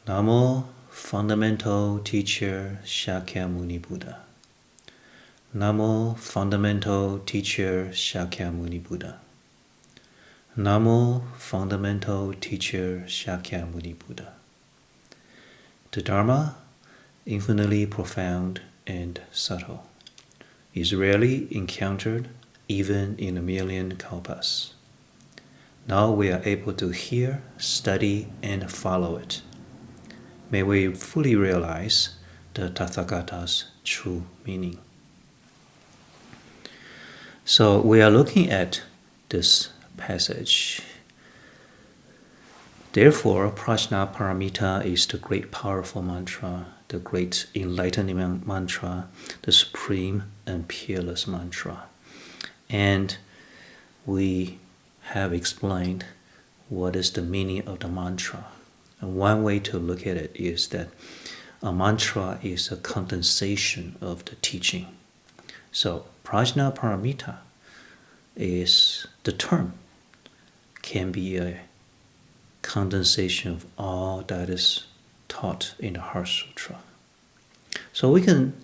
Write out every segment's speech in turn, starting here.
Namo Fundamental Teacher Shakyamuni Buddha. Namo Fundamental Teacher Shakyamuni Buddha. Namo Fundamental Teacher Shakyamuni Buddha. The Dharma, infinitely profound and subtle, is rarely encountered even in a million kalpas. Now we are able to hear, study, and follow it. May we fully realize the Tathagata's true meaning. So we are looking at this passage. Therefore, Prajna Paramita is the great powerful mantra, the great enlightening mantra, the supreme and peerless mantra. And we have explained what is the meaning of the mantra. And one way to look at it is that a mantra is a condensation of the teaching. So Prajna Paramita is the term, can be a condensation of all that is taught in the Heart Sutra. So we can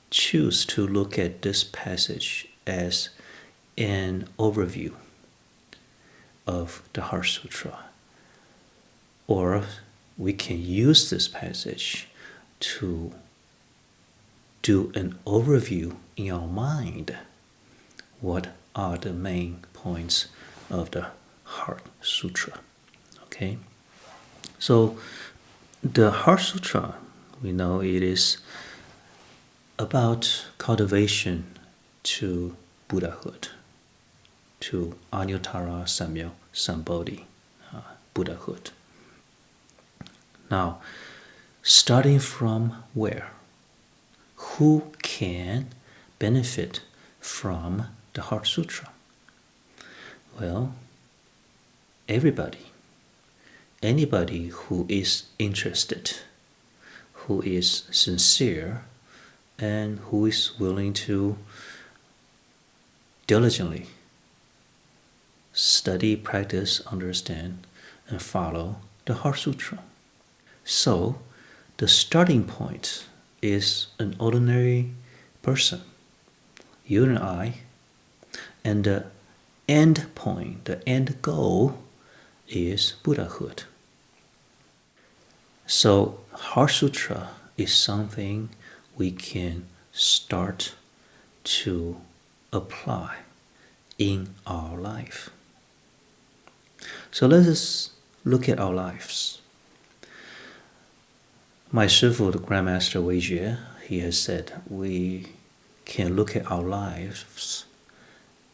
choose to look at this passage as an overview of the Heart Sutra. Or we can use this passage to do an overview in our mind. What are the main points of the Heart Sutra? Okay? So the Heart Sutra, we know it is about cultivation to Buddhahood, to Anuttara Samya Sambodhi, Buddhahood. Now, starting from where? Who can benefit from the Heart Sutra? Well, everybody. Anybody who is interested, who is sincere, and who is willing to diligently study, practice, understand, and follow the Heart Sutra. So, the starting point is an ordinary person, you and I, and the end point, the end goal is Buddhahood. So, Heart Sutra is something we can start to apply in our life. So let us look at our lives. My Shifu, the Grandmaster Wei Jie, he has said we can look at our lives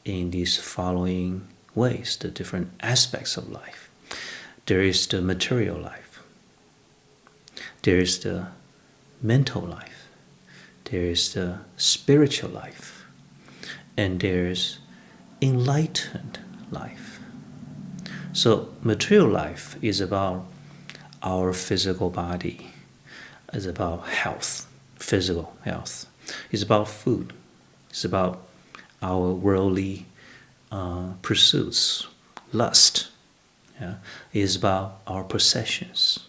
in these following ways, the different aspects of life. There is the material life. There is the mental life. There is the spiritual life. And there is enlightened life. So material life is about our physical body. It's about health, physical health. It's about food. It's about our worldly pursuits, lust. Yeah? It's about our possessions.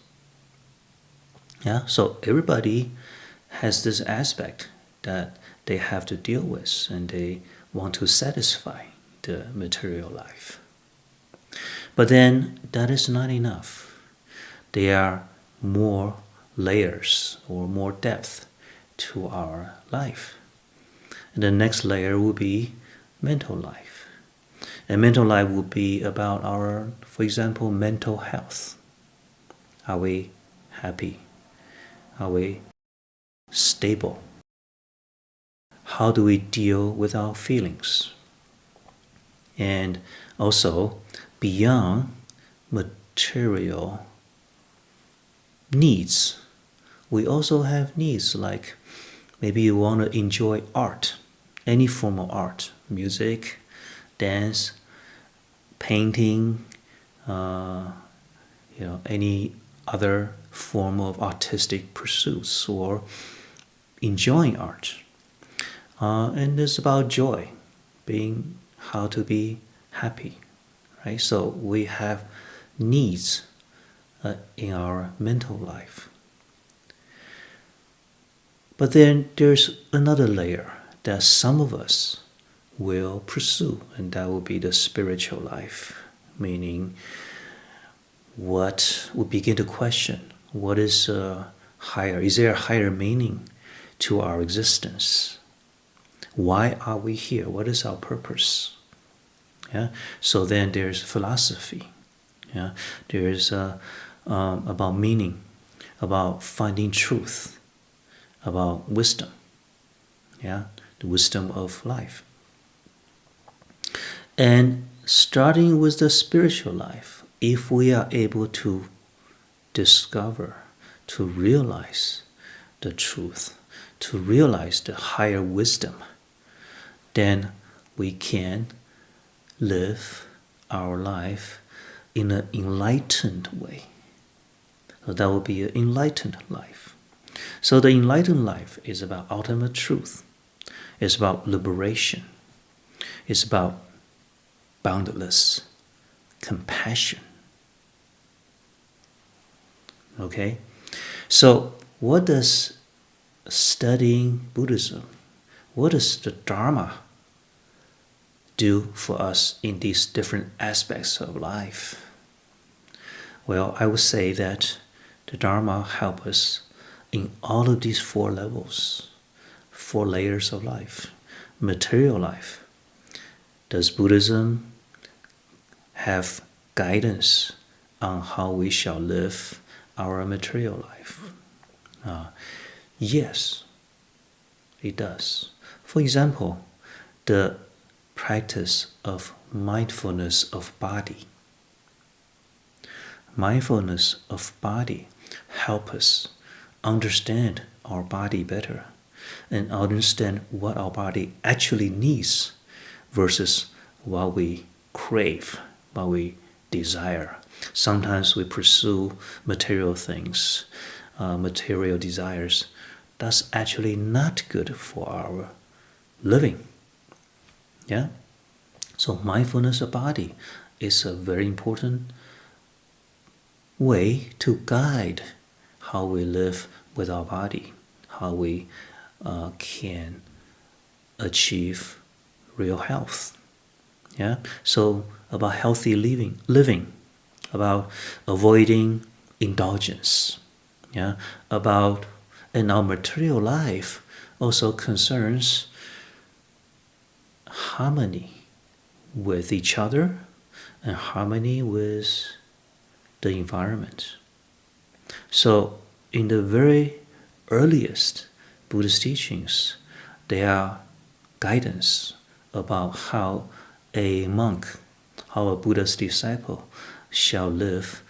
Yeah? So everybody has this aspect that they have to deal with, and they want to satisfy the material life. But then that is not enough. There are more layers or more depth to our life. And the next layer will be mental life. And mental life will be about our, for example, mental health. Are we happy? Are we stable? How do we deal with our feelings? And also, beyond material needs, we also have needs like maybe you want to enjoy art, any form of art, music, dance, painting, any other form of artistic pursuits, or enjoying art. And it's about joy, how to be happy, right? So we have needs in our mental life. But then there's another layer that some of us will pursue, and that will be the spiritual life, meaning what we begin to question, what is higher? Is there a higher meaning to our existence? Why are we here? What is our purpose? Yeah. So then there's philosophy. Yeah. There's about meaning, about finding truth, about wisdom. Yeah. The wisdom of life. And starting with the spiritual life, if we are able to discover, to realize the truth, to realize the higher wisdom, then we can live our life in an enlightened way. So that will be an enlightened life. So the enlightened life is about ultimate truth. It's about liberation. It's about boundless compassion. Okay? So what does studying Buddhism, what does the Dharma do for us in these different aspects of life? Well, I would say that the Dharma helps us in all of these 4 levels, 4 layers of life. Material life. Does Buddhism have guidance on how we shall live our material life? Yes, it does. For example, the practice of mindfulness of body. Mindfulness of body helps us understand our body better and understand what our body actually needs versus what we crave, what we desire. Sometimes we pursue material things, material desires. That's actually not good for our living. Yeah? So mindfulness of body is a very important way to guide how we live with our body, how we can achieve real health. Yeah? So about healthy living, about avoiding indulgence. Yeah? And our material life also concerns harmony with each other and harmony with the environment. So in the very earliest Buddhist teachings, there are guidance about how a monk, how a Buddha's disciple shall live,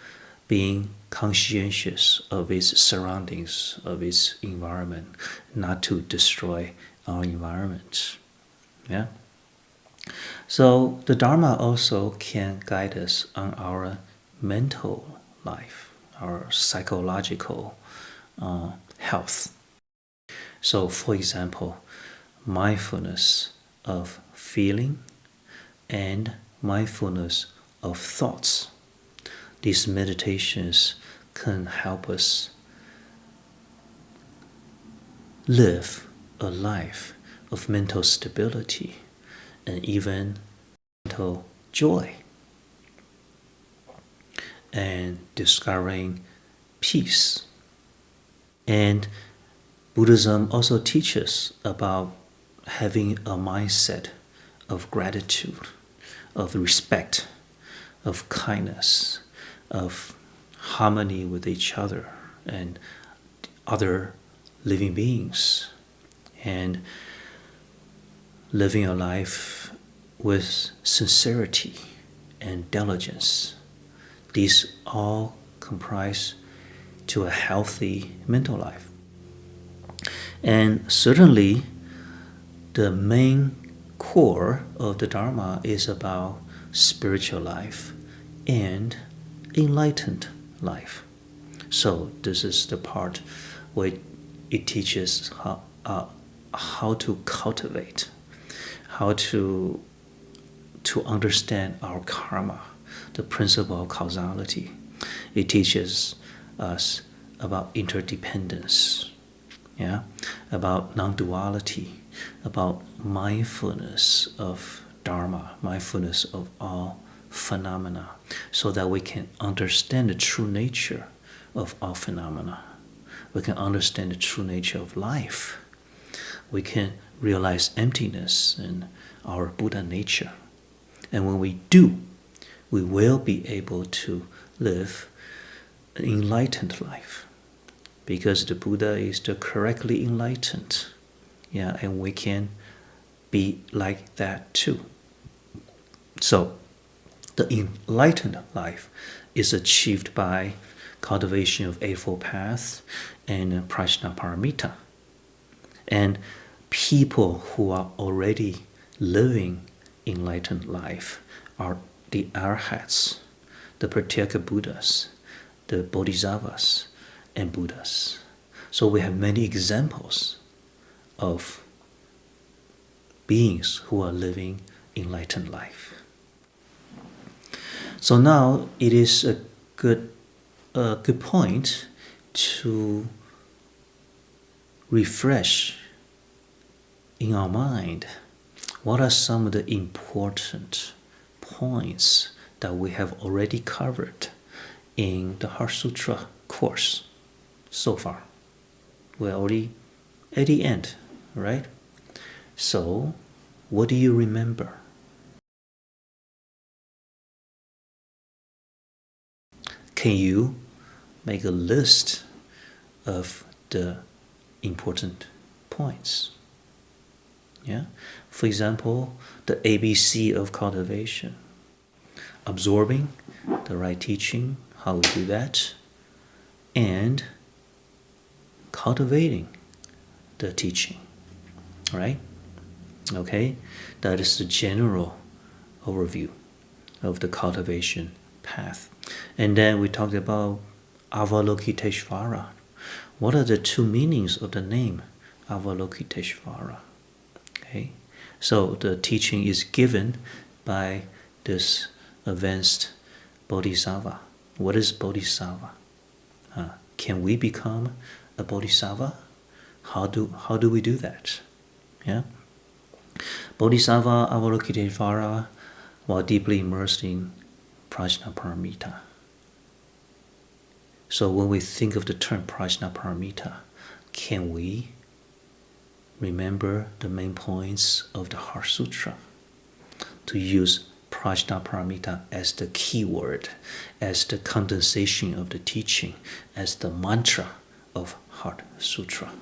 being conscientious of its surroundings, of its environment, not to destroy our environment. Yeah? So the Dharma also can guide us on our mental life, our psychological health. So for example, mindfulness of feeling and mindfulness of thoughts. These meditations can help us live a life of mental stability and even mental joy and discovering peace. And Buddhism also teaches about having a mindset of gratitude, of respect, of kindness, of harmony with each other and other living beings, and living a life with sincerity and diligence. These all comprise to a healthy mental life. And certainly the main core of the Dharma is about spiritual life and enlightened life. So this is the part where it teaches how to cultivate, how to understand our karma, the principle of causality, It teaches us about interdependence, yeah, about non-duality, about mindfulness of Dharma, mindfulness of all phenomena, so that we can understand the true nature of all phenomena. We can understand the true nature of life. We can realize emptiness in our Buddha nature. And when we do, we will be able to live an enlightened life, because the Buddha is the correctly enlightened. Yeah, and we can be like that too. So, the enlightened life is achieved by cultivation of Eightfold Path and Prajnaparamita. And people who are already living enlightened life are the Arhats, the Pratyeka Buddhas, the Bodhisattvas, and Buddhas. So we have many examples of beings who are living enlightened life. So now it is a good point to refresh in our mind what are some of the important points that we have already covered in the Heart Sutra course so far. We're already at the end, right? So, what do you remember? Can you make a list of the important points? Yeah? For example, the ABC of cultivation. Absorbing the right teaching, how we do that, and cultivating the teaching, right? Okay? That is the general overview of the cultivation path. And then we talked about Avalokiteshvara. What are the two meanings of the name Avalokiteshvara? Okay? So the teaching is given by this advanced Bodhisattva. What is Bodhisattva? Can we become a Bodhisattva? How do we do that? Yeah? Bodhisattva Avalokiteshvara, while deeply immersed in Prajnaparamita. So when we think of the term Prajnaparamita, can we remember the main points of the Heart Sutra? To use Prajnaparamita as the key word, as the condensation of the teaching, as the mantra of Heart Sutra.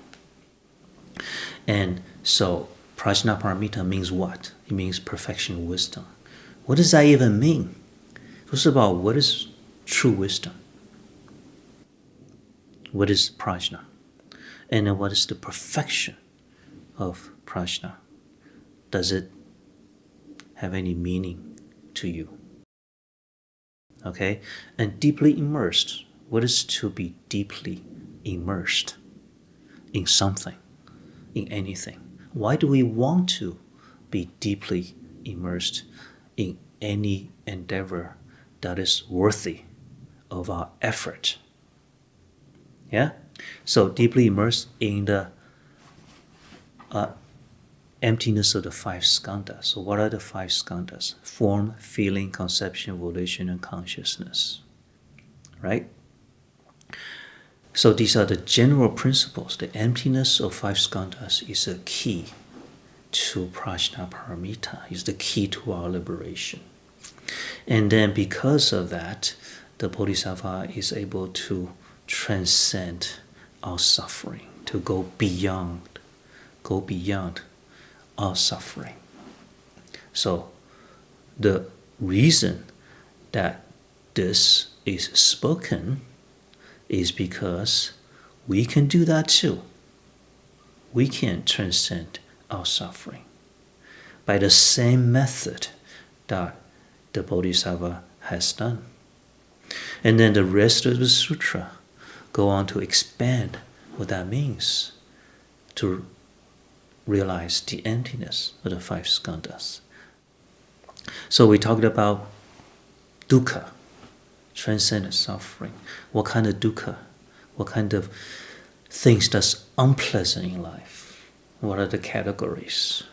And so Prajnaparamita means what? It means perfection of wisdom. What does that even mean? First of all, what is true wisdom? What is prajna? And then what is the perfection of prajna? Does it have any meaning to you? Okay? And deeply immersed. What is to be deeply immersed in something, in anything? Why do we want to be deeply immersed in any endeavor that is worthy of our effort? Yeah? So deeply immersed in the emptiness of the five skandhas. So what are the five skandhas? Form, feeling, conception, volition, and consciousness. Right? So these are the general principles. The emptiness of five skandhas is a key to Prajnaparamita, is the key to our liberation. And then because of that, the Bodhisattva is able to transcend our suffering, to go beyond our suffering. So the reason that this is spoken is because we can do that too. We can transcend our suffering by the same method that the Bodhisattva has done. And then the rest of the sutra go on to expand what that means to realize the emptiness of the five skandhas. So we talked about dukkha, transcendent suffering. What kind of dukkha? What kind of things that's unpleasant in life? What are the categories?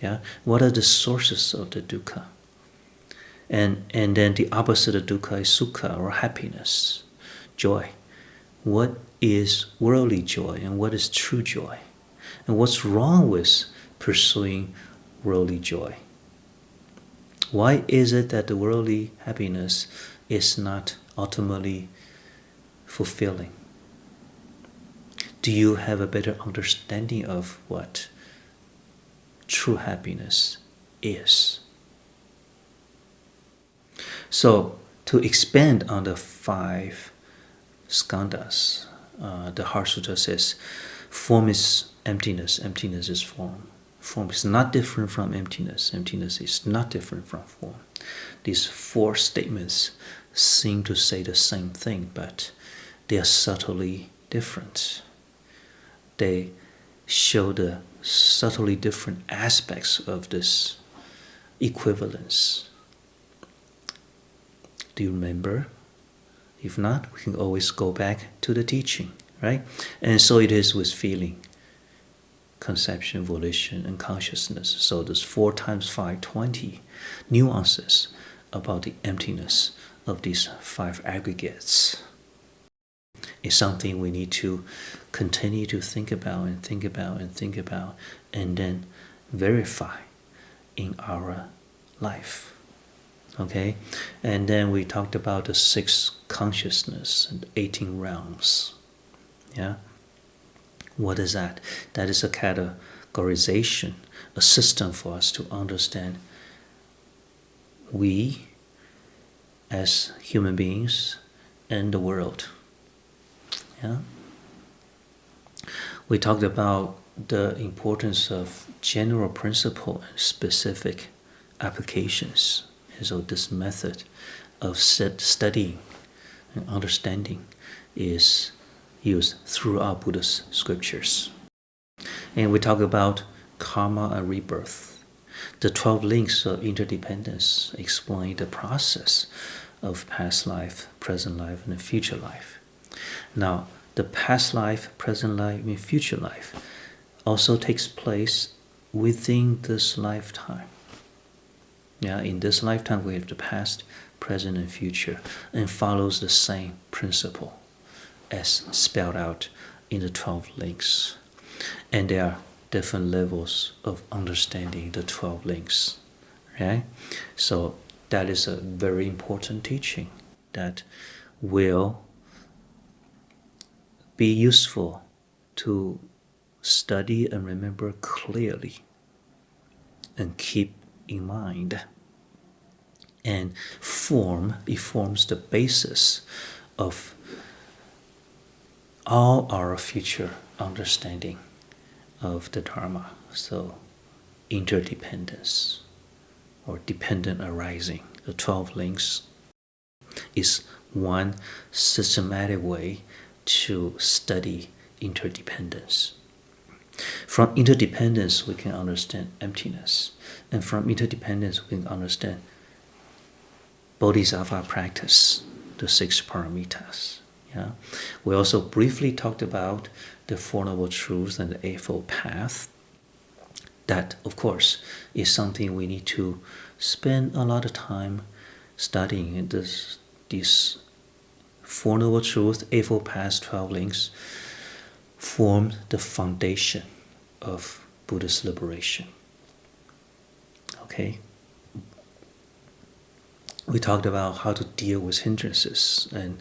Yeah. What are the sources of the dukkha? And then the opposite of dukkha is sukha, or happiness, joy. What is worldly joy and what is true joy? And what's wrong with pursuing worldly joy? Why is it that the worldly happiness is not ultimately fulfilling? Do you have a better understanding of what true happiness is? So, to expand on the 5 skandhas, the Heart Sutra says, form is emptiness, emptiness is form. Form is not different from emptiness, emptiness is not different from form. These 4 statements seem to say the same thing, but they are subtly different. They show the subtly different aspects of this equivalence. Do you remember? If not, we can always go back to the teaching, right? And so it is with feeling, conception, volition, and consciousness. So there's 4 times 5, 20 nuances about the emptiness of these 5 aggregates. It's something we need to continue to think about and think about and think about, and then verify in our life. Okay? And then we talked about the 6 consciousness and 18 realms. Yeah? What is that? That is a categorization, a system for us to understand we as human beings and the world. Yeah? We talked about the importance of general principle and specific applications. And so this method of studying and understanding is used throughout Buddha's scriptures. And we talk about karma and rebirth. The 12 links of interdependence explain the process of past life, present life, and future life. Now, the past life, present life, and future life also takes place within this lifetime. Yeah, in this lifetime we have the past, present, and future, and follows the same principle as spelled out in the 12 links. And there are different levels of understanding the 12 links. Right? So that is a very important teaching that will be useful to study and remember clearly and keep in mind. And it forms the basis of all our future understanding of the Dharma. So interdependence or dependent arising, the 12 links, is one systematic way to study interdependence. From interdependence we can understand emptiness, and from interdependence we can understand bodhisattva practice, the 6 paramitas. Yeah? We also briefly talked about the Four Noble Truths and the Eightfold Path. That, of course, is something we need to spend a lot of time studying. These Four Noble Truths, Eightfold Path, 12 links form the foundation of Buddhist liberation. Okay? We talked about how to deal with hindrances and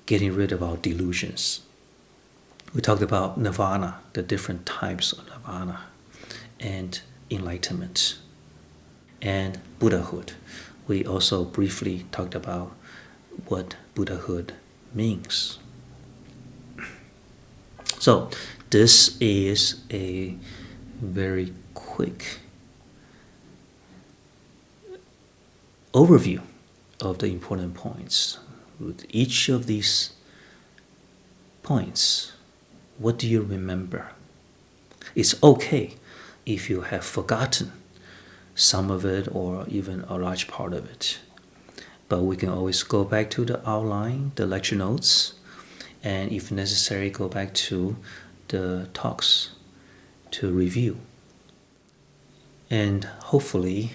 getting rid of our delusions. We talked about nirvana, the different types of nirvana, and enlightenment, and Buddhahood. We also briefly talked about what Buddhahood means. So this is a very quick overview of the important points. With each of these points, what do you remember? It's okay if you have forgotten some of it or even a large part of it. but we can always go back to the outline, the lecture notes, and if necessary, go back to the talks to review. And hopefully,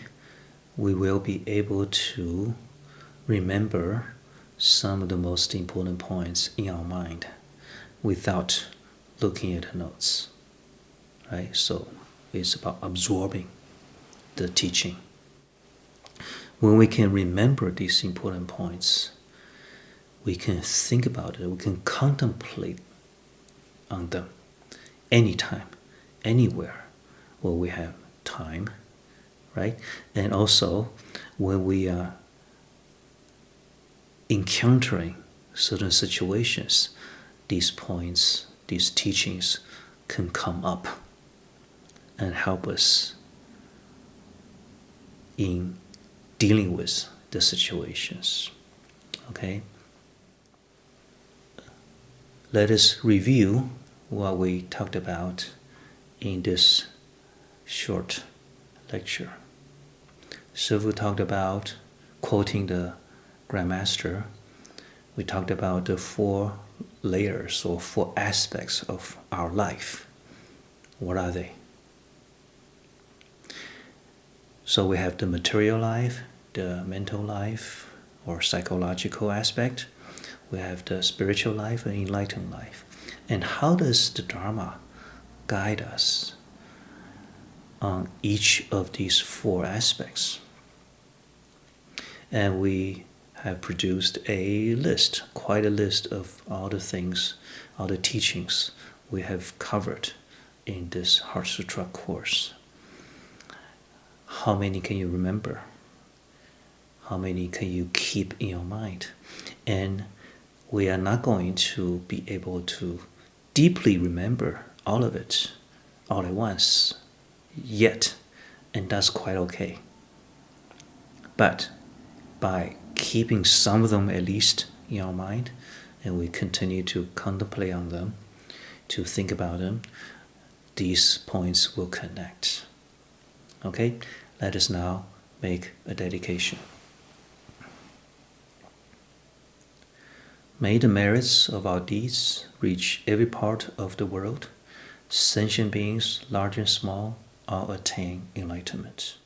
we will be able to remember some of the most important points in our mind without looking at the notes, right? So it's about absorbing the teaching. When we can remember these important points, we can think about it, we can contemplate on them anytime, anywhere where we have time, right? And also when we are encountering certain situations, these points, these teachings can come up and help us in dealing with the situations. Okay? Let us review what we talked about in this short lecture. Shifu talked about quoting the Grandmaster. We talked about the 4 layers or 4 aspects of our life. What are they? So we have the material life, the mental life or psychological aspect. We have the spiritual life and enlightened life. And how does the Dharma guide us on each of these 4 aspects? And we have produced a list, quite a list of all the things, all the teachings we have covered in this Heart Sutra course. How many can you remember? How many can you keep in your mind? And we are not going to be able to deeply remember all of it all at once yet, and that's quite okay. But by keeping some of them at least in our mind, and we continue to contemplate on them, to think about them, these points will connect. Okay, let us now make a dedication. May the merits of our deeds reach every part of the world. Sentient beings, large and small, all attain enlightenment.